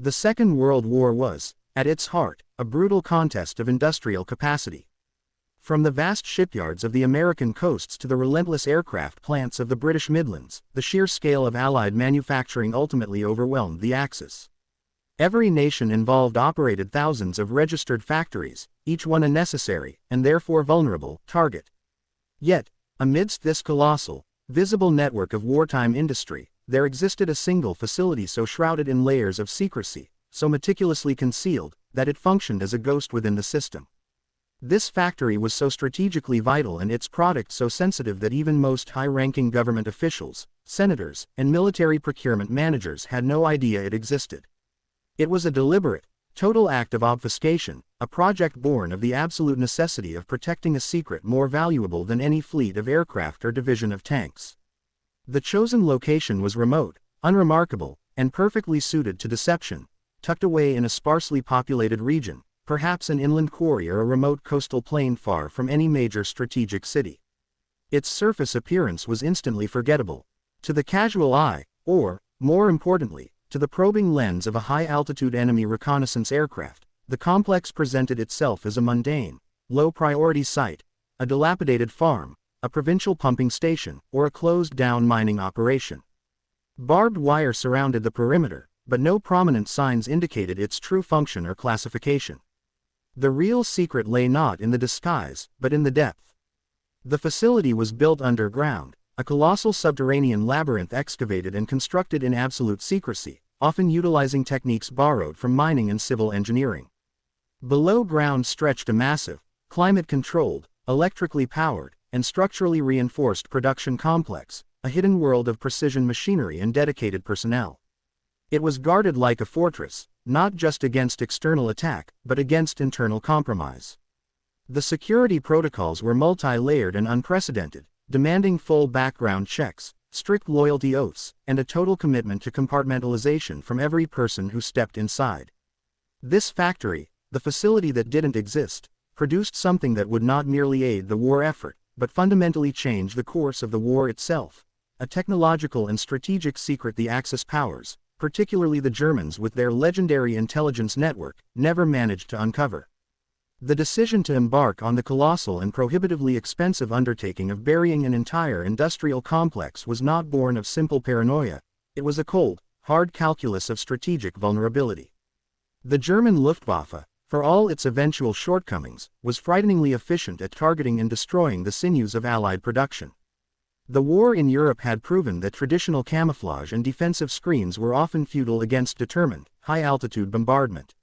The Second World War was, at its heart, a brutal contest of industrial capacity. From the vast shipyards of the American coasts to the relentless aircraft plants of the British Midlands, the sheer scale of Allied manufacturing ultimately overwhelmed the Axis. Every nation involved operated thousands of registered factories, each one a necessary, and therefore vulnerable, target. Yet, amidst this colossal, visible network of wartime industry, there existed a single facility so shrouded in layers of secrecy, so meticulously concealed, that it functioned as a ghost within the system. This factory was so strategically vital and its product so sensitive that even most high-ranking government officials, senators, and military procurement managers had no idea it existed. It was a deliberate, total act of obfuscation, a project born of the absolute necessity of protecting a secret more valuable than any fleet of aircraft or division of tanks. The chosen location was remote, unremarkable, and perfectly suited to deception, tucked away in a sparsely populated region, perhaps an inland quarry or a remote coastal plain far from any major strategic city. Its surface appearance was instantly forgettable. To the casual eye, or, more importantly, to the probing lens of a high-altitude enemy reconnaissance aircraft, the complex presented itself as a mundane, low-priority site, a dilapidated farm, a provincial pumping station, or a closed-down mining operation. Barbed wire surrounded the perimeter, but no prominent signs indicated its true function or classification. The real secret lay not in the disguise, but in the depth. The facility was built underground, a colossal subterranean labyrinth excavated and constructed in absolute secrecy, often utilizing techniques borrowed from mining and civil engineering. Below ground stretched a massive, climate-controlled, electrically powered, and structurally reinforced production complex, a hidden world of precision machinery and dedicated personnel. It was guarded like a fortress, not just against external attack, but against internal compromise. The security protocols were multi-layered and unprecedented, demanding full background checks, strict loyalty oaths, and a total commitment to compartmentalization from every person who stepped inside. This factory, the facility that didn't exist, produced something that would not merely aid the war effort, but fundamentally change the course of the war itself, a technological and strategic secret the Axis powers, particularly the Germans with their legendary intelligence network, never managed to uncover. The decision to embark on the colossal and prohibitively expensive undertaking of burying an entire industrial complex was not born of simple paranoia, it was a cold, hard calculus of strategic vulnerability. The German Luftwaffe, for all its eventual shortcomings, was frighteningly efficient at targeting and destroying the sinews of Allied production. The war in Europe had proven that traditional camouflage and defensive screens were often futile against determined, high-altitude bombardment.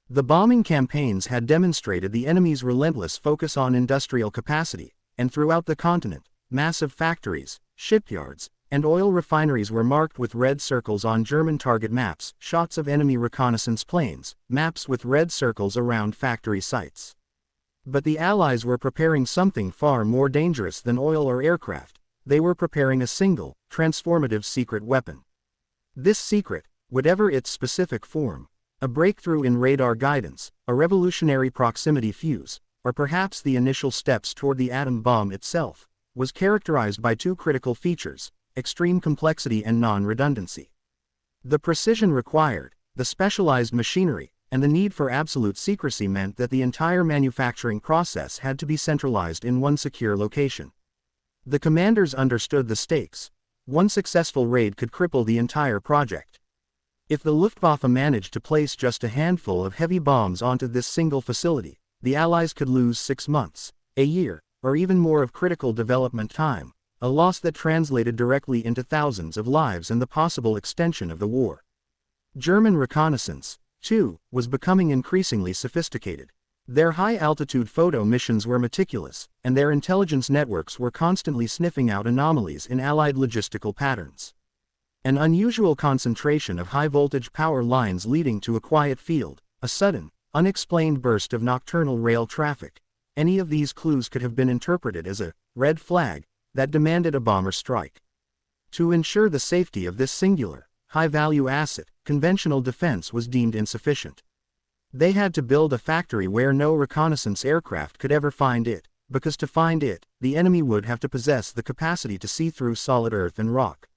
The bombing campaigns had demonstrated the enemy's relentless focus on industrial capacity, and throughout the continent, massive factories, shipyards, and oil refineries were marked with red circles on German target maps, shots of enemy reconnaissance planes, maps with red circles around factory sites. But the Allies were preparing something far more dangerous than oil or aircraft. They were preparing a single, transformative secret weapon. This secret, whatever its specific form, a breakthrough in radar guidance, a revolutionary proximity fuse, or perhaps the initial steps toward the atom bomb itself, was characterized by two critical features: extreme complexity and non-redundancy. The precision required, the specialized machinery, and the need for absolute secrecy meant that the entire manufacturing process had to be centralized in one secure location. The commanders understood the stakes. One successful raid could cripple the entire project. If the Luftwaffe managed to place just a handful of heavy bombs onto this single facility, the Allies could lose 6 months, a year, or even more of critical development time, a loss that translated directly into thousands of lives and the possible extension of the war. German reconnaissance, too, was becoming increasingly sophisticated. Their high-altitude photo missions were meticulous, and their intelligence networks were constantly sniffing out anomalies in Allied logistical patterns. An unusual concentration of high-voltage power lines leading to a quiet field, a sudden, unexplained burst of nocturnal rail traffic. Any of these clues could have been interpreted as a red flag that demanded a bomber strike. To ensure the safety of this singular, high-value asset, conventional defense was deemed insufficient. They had to build a factory where no reconnaissance aircraft could ever find it, because to find it, the enemy would have to possess the capacity to see through solid earth and rock.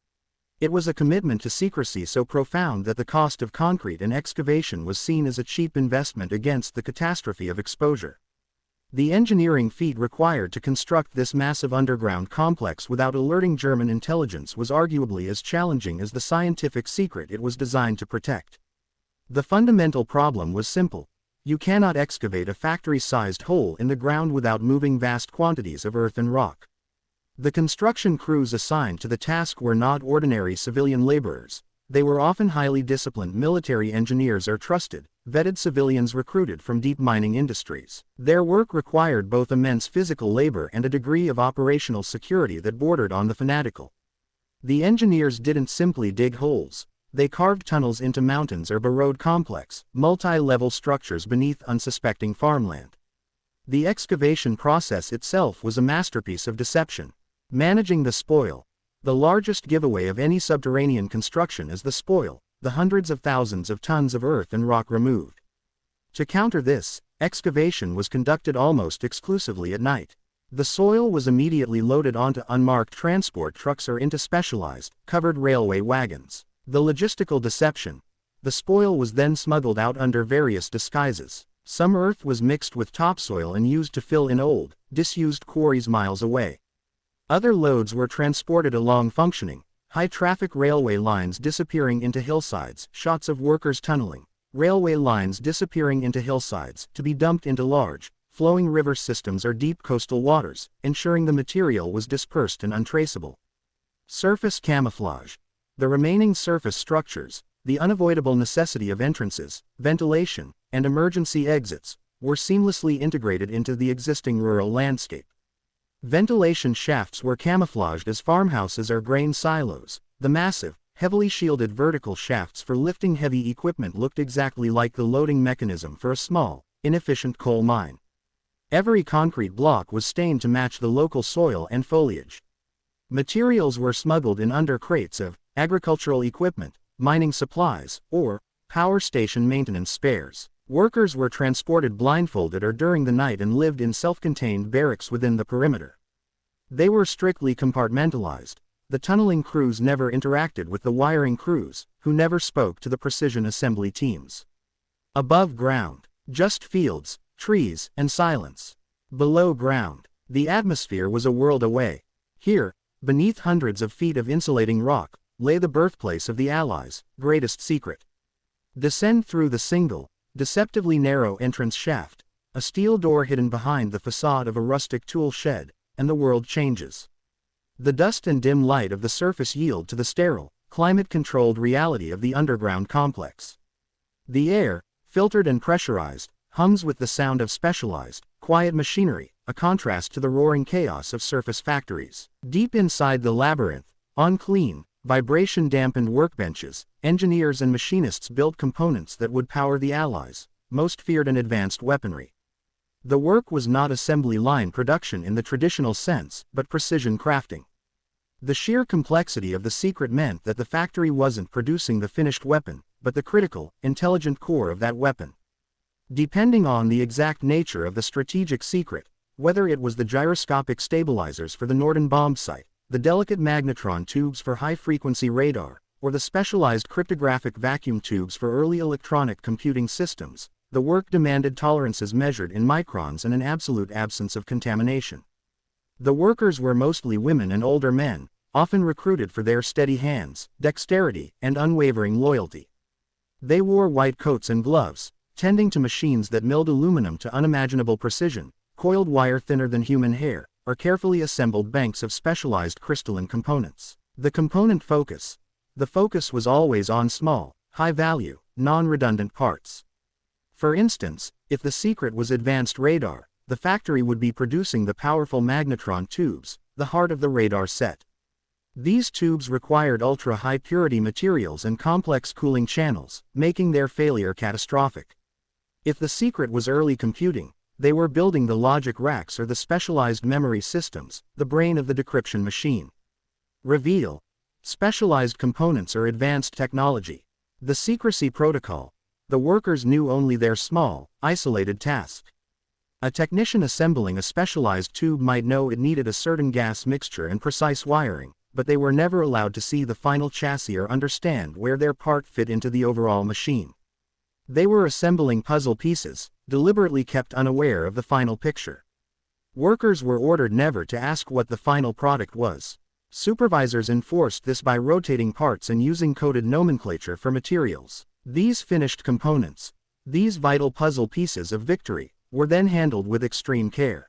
It was a commitment to secrecy so profound that the cost of concrete and excavation was seen as a cheap investment against the catastrophe of exposure. The engineering feat required to construct this massive underground complex without alerting German intelligence was arguably as challenging as the scientific secret it was designed to protect. The fundamental problem was simple. You cannot excavate a factory-sized hole in the ground without moving vast quantities of earth and rock. The construction crews assigned to the task were not ordinary civilian laborers. They were often highly disciplined military engineers or trusted, vetted civilians recruited from deep mining industries. Their work required both immense physical labor and a degree of operational security that bordered on the fanatical. The engineers didn't simply dig holes. They carved tunnels into mountains or burrowed complex, multi-level structures beneath unsuspecting farmland. The excavation process itself was a masterpiece of deception. Managing the spoil. The largest giveaway of any subterranean construction is the spoil, the hundreds of thousands of tons of earth and rock removed. To counter this, excavation was conducted almost exclusively at night. The soil was immediately loaded onto unmarked transport trucks or into specialized, covered railway wagons. The logistical deception. The spoil was then smuggled out under various disguises. Some earth was mixed with topsoil and used to fill in old, disused quarries miles away. Other loads were transported along functioning, high-traffic railway lines disappearing into hillsides, shots of workers tunneling, railway lines disappearing into hillsides, to be dumped into large, flowing river systems or deep coastal waters, ensuring the material was dispersed and untraceable. Surface camouflage. The remaining surface structures, the unavoidable necessity of entrances, ventilation, and emergency exits, were seamlessly integrated into the existing rural landscape. Ventilation shafts were camouflaged as farmhouses or grain silos. The massive, heavily shielded vertical shafts for lifting heavy equipment looked exactly like the loading mechanism for a small, inefficient coal mine. Every concrete block was stained to match the local soil and foliage. Materials were smuggled in under crates of agricultural equipment, mining supplies, or power station maintenance spares. Workers were transported blindfolded or during the night and lived in self-contained barracks within the perimeter. They were strictly compartmentalized. The tunneling crews never interacted with the wiring crews, who never spoke to the precision assembly teams. Above ground, just fields, trees, and silence. Below ground, the atmosphere was a world away. Here, beneath hundreds of feet of insulating rock, lay the birthplace of the Allies' greatest secret. Descend through the single, deceptively narrow entrance shaft, a steel door hidden behind the facade of a rustic tool shed, and the world changes. The dust and dim light of the surface yield to the sterile, climate-controlled reality of the underground complex. The air, filtered and pressurized, hums with the sound of specialized, quiet machinery, a contrast to the roaring chaos of surface factories. Deep inside the labyrinth, on clean, vibration-dampened workbenches, engineers and machinists built components that would power the Allies' most feared and advanced weaponry. The work was not assembly line production in the traditional sense, but precision crafting. The sheer complexity of the secret meant that the factory wasn't producing the finished weapon, but the critical, intelligent core of that weapon. Depending on the exact nature of the strategic secret, whether it was the gyroscopic stabilizers for the Norden bomb sight, the delicate magnetron tubes for high-frequency radar, or the specialized cryptographic vacuum tubes for early electronic computing systems, the work demanded tolerances measured in microns and an absolute absence of contamination. The workers were mostly women and older men, often recruited for their steady hands, dexterity, and unwavering loyalty. They wore white coats and gloves, tending to machines that milled aluminum to unimaginable precision, coiled wire thinner than human hair, or carefully assembled banks of specialized crystalline components. The component focus. The focus was always on small, high-value, non-redundant parts. For instance, if the secret was advanced radar, the factory would be producing the powerful magnetron tubes, the heart of the radar set. These tubes required ultra-high purity materials and complex cooling channels, making their failure catastrophic. If the secret was early computing, they were building the logic racks or the specialized memory systems, the brain of the decryption machine. Reveal. Specialized components or advanced technology. The secrecy protocol. The workers knew only their small, isolated task. A technician assembling a specialized tube might know it needed a certain gas mixture and precise wiring, but they were never allowed to see the final chassis or understand where their part fit into the overall machine. They were assembling puzzle pieces, deliberately kept unaware of the final picture. Workers were ordered never to ask what the final product was. Supervisors enforced this by rotating parts and using coded nomenclature for materials. These finished components, these vital puzzle pieces of victory, were then handled with extreme care.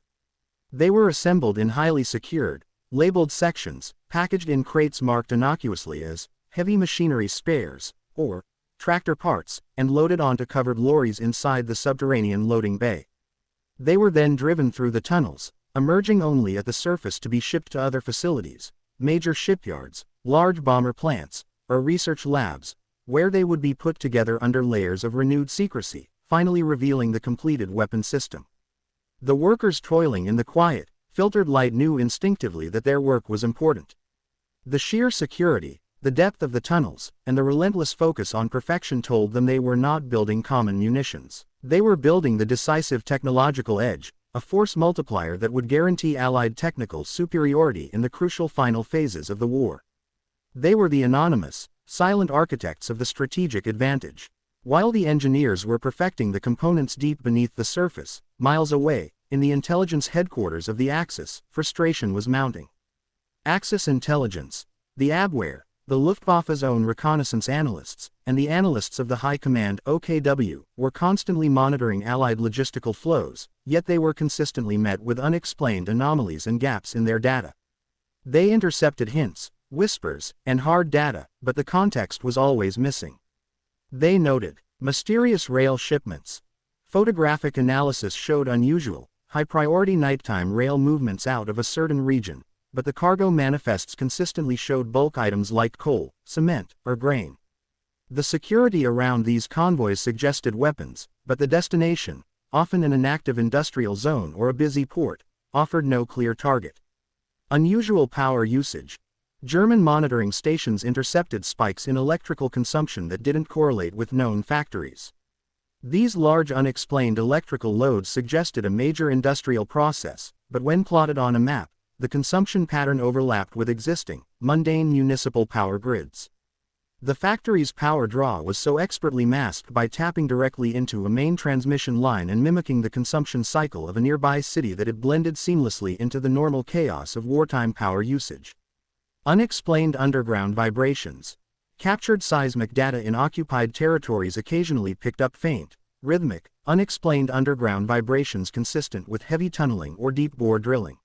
They were assembled in highly secured, labeled sections, packaged in crates marked innocuously as heavy machinery spares, or tractor parts, and loaded onto covered lorries inside the subterranean loading bay. They were then driven through the tunnels, emerging only at the surface to be shipped to other facilities, major shipyards, large bomber plants, or research labs, where they would be put together under layers of renewed secrecy, finally revealing the completed weapon system. The workers toiling in the quiet, filtered light knew instinctively that their work was important. The sheer security, the depth of the tunnels, and the relentless focus on perfection told them they were not building common munitions. They were building the decisive technological edge, a force multiplier that would guarantee Allied technical superiority in the crucial final phases of the war. They were the anonymous, silent architects of the strategic advantage. While the engineers were perfecting the components deep beneath the surface, miles away, in the intelligence headquarters of the Axis, frustration was mounting. Axis intelligence, the Abwehr, the Luftwaffe's own reconnaissance analysts, and the analysts of the High Command OKW, were constantly monitoring Allied logistical flows, yet they were consistently met with unexplained anomalies and gaps in their data. They intercepted hints, whispers, and hard data, but the context was always missing. They noted mysterious rail shipments. Photographic analysis showed unusual, high-priority nighttime rail movements out of a certain region, but the cargo manifests consistently showed bulk items like coal, cement, or grain. The security around these convoys suggested weapons, but the destination, often in an active industrial zone or a busy port, offered no clear target. Unusual power usage. German monitoring stations intercepted spikes in electrical consumption that didn't correlate with known factories. These large unexplained electrical loads suggested a major industrial process, but when plotted on a map, the consumption pattern overlapped with existing, mundane municipal power grids. The factory's power draw was so expertly masked by tapping directly into a main transmission line and mimicking the consumption cycle of a nearby city that it blended seamlessly into the normal chaos of wartime power usage. Unexplained underground vibrations. Captured seismic data in occupied territories occasionally picked up faint, rhythmic, unexplained underground vibrations consistent with heavy tunneling or deep-bore drilling.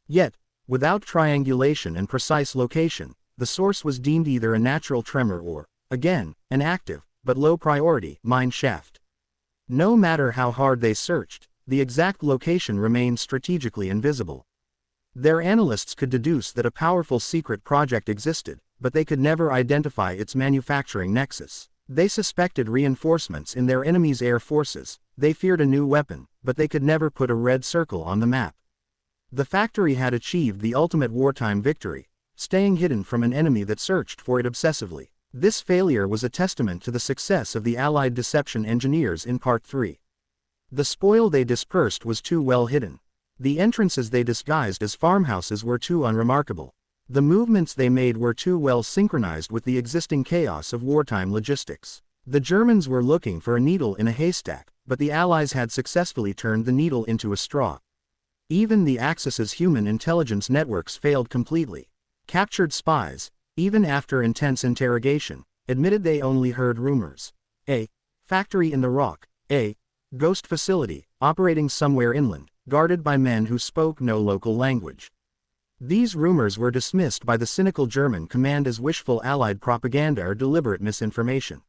Yet, without triangulation and precise location, the source was deemed either a natural tremor or, again, an active, but low-priority, mine shaft. No matter how hard they searched, the exact location remained strategically invisible. Their analysts could deduce that a powerful secret project existed, but they could never identify its manufacturing nexus. They suspected reinforcements in their enemy's air forces, they feared a new weapon, but they could never put a red circle on the map. The factory had achieved the ultimate wartime victory, staying hidden from an enemy that searched for it obsessively. This failure was a testament to the success of the Allied deception engineers in Part 3. The spoil they dispersed was too well hidden. The entrances they disguised as farmhouses were too unremarkable. The movements they made were too well synchronized with the existing chaos of wartime logistics. The Germans were looking for a needle in a haystack, but the Allies had successfully turned the needle into a straw. Even the Axis's human intelligence networks failed completely. Captured spies, even after intense interrogation, admitted they only heard rumors. A factory in the rock, a ghost facility, operating somewhere inland, guarded by men who spoke no local language. These rumors were dismissed by the cynical German command as wishful Allied propaganda or deliberate misinformation.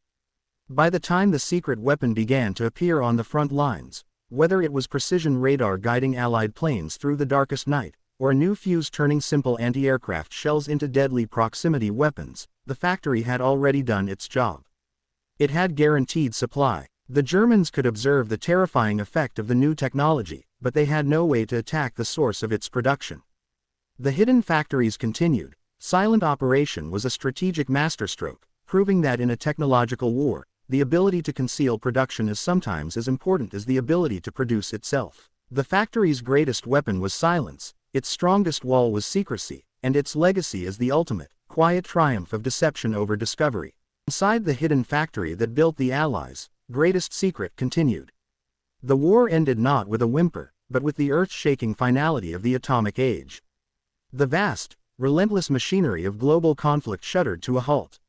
By the time the secret weapon began to appear on the front lines, whether it was precision radar guiding Allied planes through the darkest night, or a new fuse turning simple anti-aircraft shells into deadly proximity weapons, the factory had already done its job. It had guaranteed supply. The Germans could observe the terrifying effect of the new technology, but they had no way to attack the source of its production. The hidden factories continued. Silent operation was a strategic masterstroke, proving that in a technological war, the ability to conceal production is sometimes as important as the ability to produce itself. The factory's greatest weapon was silence, its strongest wall was secrecy, and its legacy is the ultimate, quiet triumph of deception over discovery. Inside the hidden factory that built the Allies' greatest secret continued. The war ended not with a whimper, but with the earth-shaking finality of the atomic age. The vast, relentless machinery of global conflict shuddered to a halt.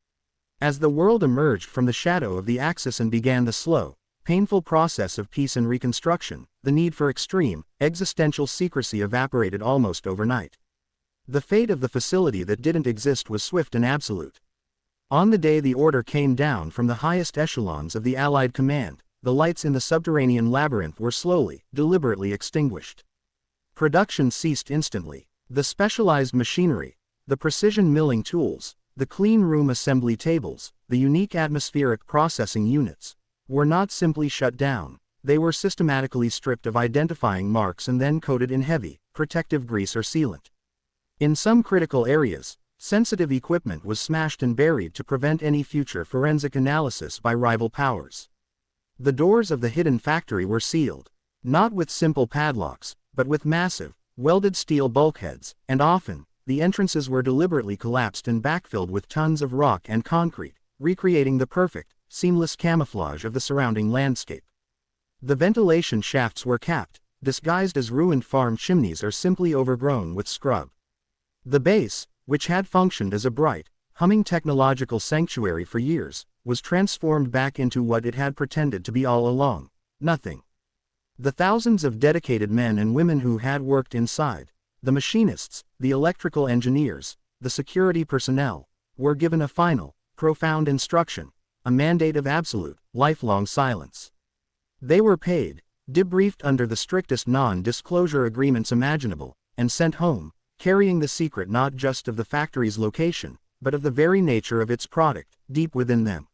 As the world emerged from the shadow of the Axis and began the slow, painful process of peace and reconstruction, the need for extreme, existential secrecy evaporated almost overnight. The fate of the facility that didn't exist was swift and absolute. On the day the order came down from the highest echelons of the Allied command, the lights in the subterranean labyrinth were slowly, deliberately extinguished. Production ceased instantly. The specialized machinery, the precision milling tools, the clean room assembly tables, the unique atmospheric processing units, were not simply shut down. They were systematically stripped of identifying marks and then coated in heavy, protective grease or sealant. In some critical areas, sensitive equipment was smashed and buried to prevent any future forensic analysis by rival powers. The doors of the hidden factory were sealed, not with simple padlocks, but with massive, welded steel bulkheads, and often, the entrances were deliberately collapsed and backfilled with tons of rock and concrete, recreating the perfect, seamless camouflage of the surrounding landscape. The ventilation shafts were capped, disguised as ruined farm chimneys or simply overgrown with scrub. The base, which had functioned as a bright, humming technological sanctuary for years, was transformed back into what it had pretended to be all along: nothing. The thousands of dedicated men and women who had worked inside, the machinists, the electrical engineers, the security personnel, were given a final, profound instruction, a mandate of absolute, lifelong silence. They were paid, debriefed under the strictest non-disclosure agreements imaginable, and sent home, carrying the secret not just of the factory's location, but of the very nature of its product, deep within them.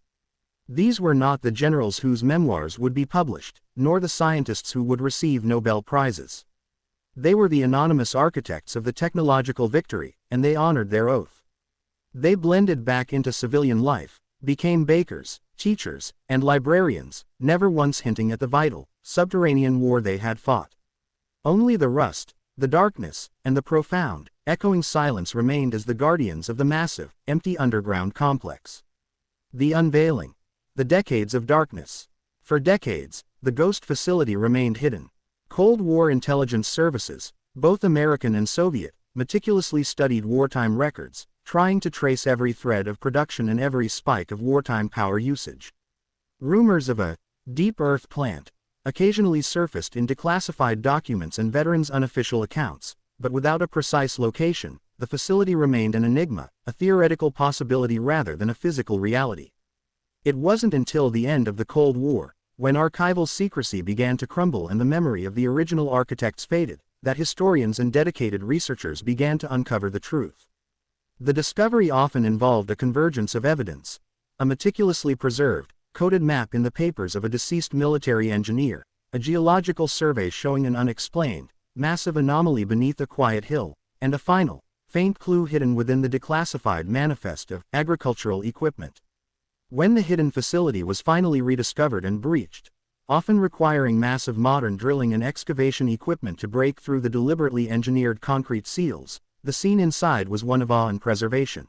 These were not the generals whose memoirs would be published, nor the scientists who would receive Nobel Prizes. They were the anonymous architects of the technological victory, and they honored their oath. They blended back into civilian life, became bakers, teachers, and librarians, never once hinting at the vital, subterranean war they had fought. Only the rust, the darkness, and the profound, echoing silence remained as the guardians of the massive, empty underground complex. The unveiling. The decades of darkness. For decades, the Ghost facility remained hidden. Cold War intelligence services, both American and Soviet, meticulously studied wartime records, trying to trace every thread of production and every spike of wartime power usage. Rumors of a deep earth plant occasionally surfaced in declassified documents and veterans' unofficial accounts, but without a precise location, the facility remained an enigma, a theoretical possibility rather than a physical reality. It wasn't until the end of the Cold War, when archival secrecy began to crumble and the memory of the original architects faded, that historians and dedicated researchers began to uncover the truth. The discovery often involved a convergence of evidence: a meticulously preserved, coded map in the papers of a deceased military engineer, a geological survey showing an unexplained, massive anomaly beneath a quiet hill, and a final, faint clue hidden within the declassified manifest of agricultural equipment. When the hidden facility was finally rediscovered and breached, often requiring massive modern drilling and excavation equipment to break through the deliberately engineered concrete seals, the scene inside was one of awe and preservation.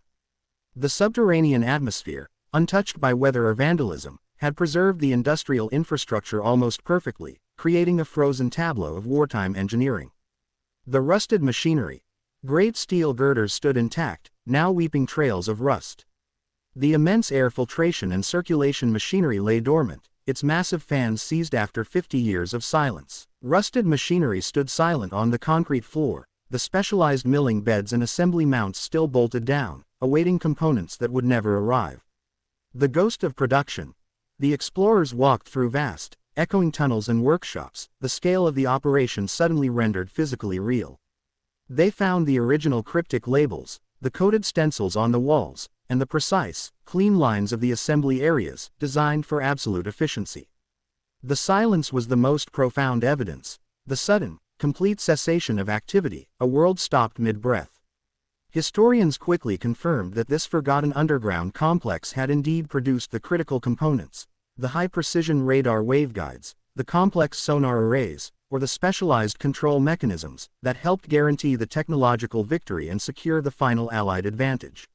The subterranean atmosphere, untouched by weather or vandalism, had preserved the industrial infrastructure almost perfectly, creating a frozen tableau of wartime engineering. The rusted machinery. Great steel girders stood intact, now weeping trails of rust. The immense air filtration and circulation machinery lay dormant, its massive fans seized after 50 years of silence. Rusted machinery stood silent on the concrete floor, the specialized milling beds and assembly mounts still bolted down, awaiting components that would never arrive. The ghost of production. The explorers walked through vast, echoing tunnels and workshops, the scale of the operation suddenly rendered physically real. They found the original cryptic labels, the coded stencils on the walls, and the precise, clean lines of the assembly areas, designed for absolute efficiency. The silence was the most profound evidence: the sudden, complete cessation of activity, a world stopped mid-breath. Historians quickly confirmed that this forgotten underground complex had indeed produced the critical components: the high-precision radar waveguides, the complex sonar arrays, or the specialized control mechanisms that helped guarantee the technological victory and secure the final Allied advantage.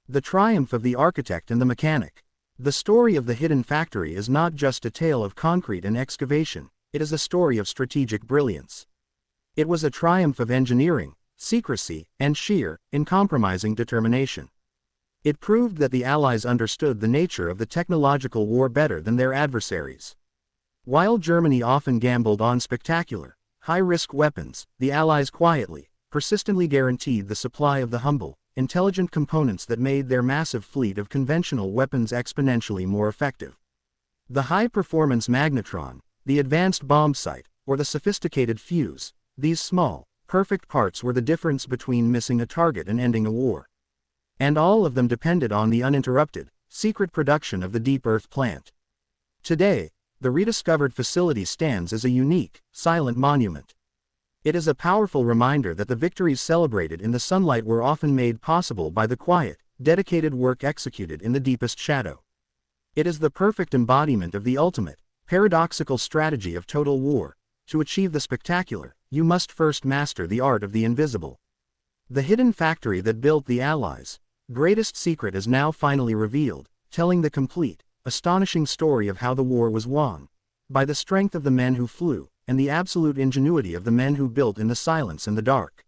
The triumph of the architect and the mechanic. The story of the Hidden Factory is not just a tale of concrete and excavation, it is a story of strategic brilliance. It was a triumph of engineering, secrecy, and sheer, uncompromising determination. It proved that the Allies understood the nature of the technological war better than their adversaries. While Germany often gambled on spectacular, high-risk weapons, the Allies quietly, persistently guaranteed the supply of the humble, intelligent components that made their massive fleet of conventional weapons exponentially more effective. The high-performance magnetron, the advanced bomb sight, or the sophisticated fuse, these small, perfect parts were the difference between missing a target and ending a war. And all of them depended on the uninterrupted, secret production of the Deep Earth plant. Today, the rediscovered facility stands as a unique, silent monument. It is a powerful reminder that the victories celebrated in the sunlight were often made possible by the quiet, dedicated work executed in the deepest shadow. It is the perfect embodiment of the ultimate, paradoxical strategy of total war. To achieve the spectacular, you must first master the art of the invisible. The hidden factory that built the Allies' greatest secret is now finally revealed, telling the complete, astonishing story of how the war was won. By the strength of the men who flew, and the absolute ingenuity of the men who built in the silence and the dark.